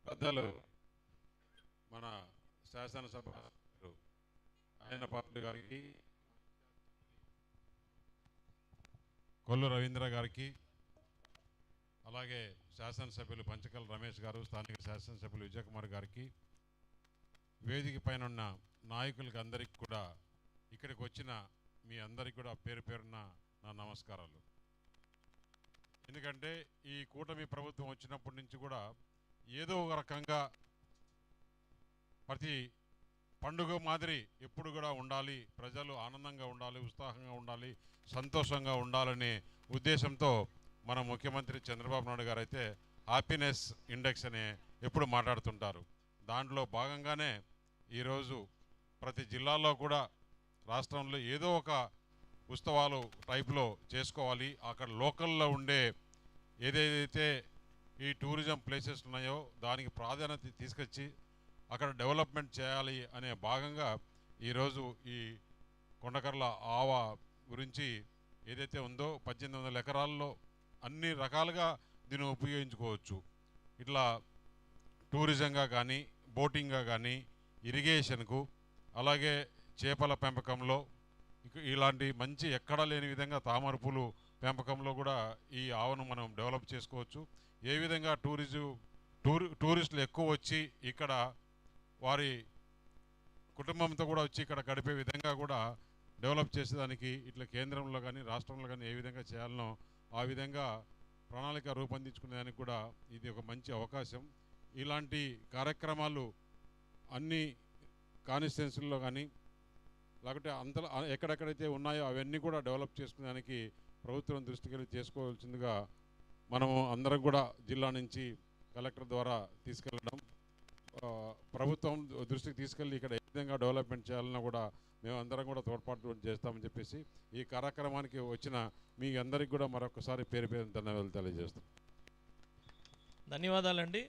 పెద్దలు మన శాసనసభ ఆయన పాత్ర గారికి, కొల్లు రవీంద్ర గారికి, అలాగే శాసనసభ్యులు పంచకల్ రమేష్ గారు, స్థానిక శాసనసభ్యులు విజయకుమార్ గారికి, వేదిక పైన ఉన్న నాయకులకి అందరికీ కూడా, ఇక్కడికి వచ్చిన మీ అందరికీ కూడా పేరు పేరున నా నమస్కారాలు. ఎందుకంటే ఈ కూటమి ప్రభుత్వం వచ్చినప్పటి నుంచి కూడా ఏదో ఒక రకంగా ప్రతి పండుగ మాదిరి ఎప్పుడు కూడా ఉండాలి, ప్రజలు ఆనందంగా ఉండాలి, ఉత్సాహంగా ఉండాలి, సంతోషంగా ఉండాలనే ఉద్దేశంతో మన ముఖ్యమంత్రి చంద్రబాబు నాయుడు గారు అయితే హ్యాపీనెస్ ఇండెక్స్ అనే ఎప్పుడు మాట్లాడుతుంటారు. దాంట్లో భాగంగానే ఈరోజు ప్రతి జిల్లాలో కూడా రాష్ట్రంలో ఏదో ఒక ఉత్సవాలు టైప్లో చేసుకోవాలి. అక్కడ లోకల్లో ఉండే ఏదైతే ఈ టూరిజం ప్లేసెస్ ఉన్నాయో దానికి ప్రాధాన్యత తీసుకొచ్చి అక్కడ డెవలప్మెంట్ చేయాలి అనే భాగంగా ఈరోజు ఈ కొండకర్ల ఆవ గురించి ఏదైతే ఉందో 1800 ఎకరాల్లో అన్ని రకాలుగా దీన్ని ఉపయోగించుకోవచ్చు. ఇట్లా టూరిజంగా కానీ, బోటింగ్గా కానీ, ఇరిగేషన్కు, అలాగే చేపల పెంపకంలో ఇలాంటి మంచి ఎక్కడా లేని విధంగా తామర పూలు పెంపకంలో కూడా ఈ ఆవును మనం డెవలప్ చేసుకోవచ్చు. ఏ విధంగా టూరిస్టులు ఎక్కువ వచ్చి ఇక్కడ వారి కుటుంబంతో కూడా వచ్చి ఇక్కడ గడిపే విధంగా కూడా డెవలప్ చేసేదానికి ఇట్లా కేంద్రంలో కానీ రాష్ట్రంలో కానీ ఏ విధంగా చేయాలనో ఆ విధంగా ప్రణాళిక రూపొందించుకునేదానికి కూడా ఇది ఒక మంచి అవకాశం. ఇలాంటి కార్యక్రమాలు అన్ని కాన్స్టిట్యున్సీల్లో కానీ లేకపోతే అంతలో ఎక్కడెక్కడైతే ఉన్నాయో అవన్నీ కూడా డెవలప్ చేసుకునేదానికి ప్రభుత్వం దృష్టికి చేసుకోవాల్సిందిగా మనము అందరం కూడా జిల్లా నుంచి కలెక్టర్ ద్వారా తీసుకెళ్ళడం, ప్రభుత్వం దృష్టికి తీసుకెళ్ళి ఇక్కడ ఏ విధంగా డెవలప్మెంట్ చేయాలన్నా కూడా మేము అందరం కూడా తోడ్పాటు చేస్తామని చెప్పేసి ఈ కార్యక్రమానికి వచ్చిన మీ అందరికి కూడా మరొకసారి పేరు పేరు ధన్యవాదాలు తెలియజేస్తాం. ధన్యవాదాలండి.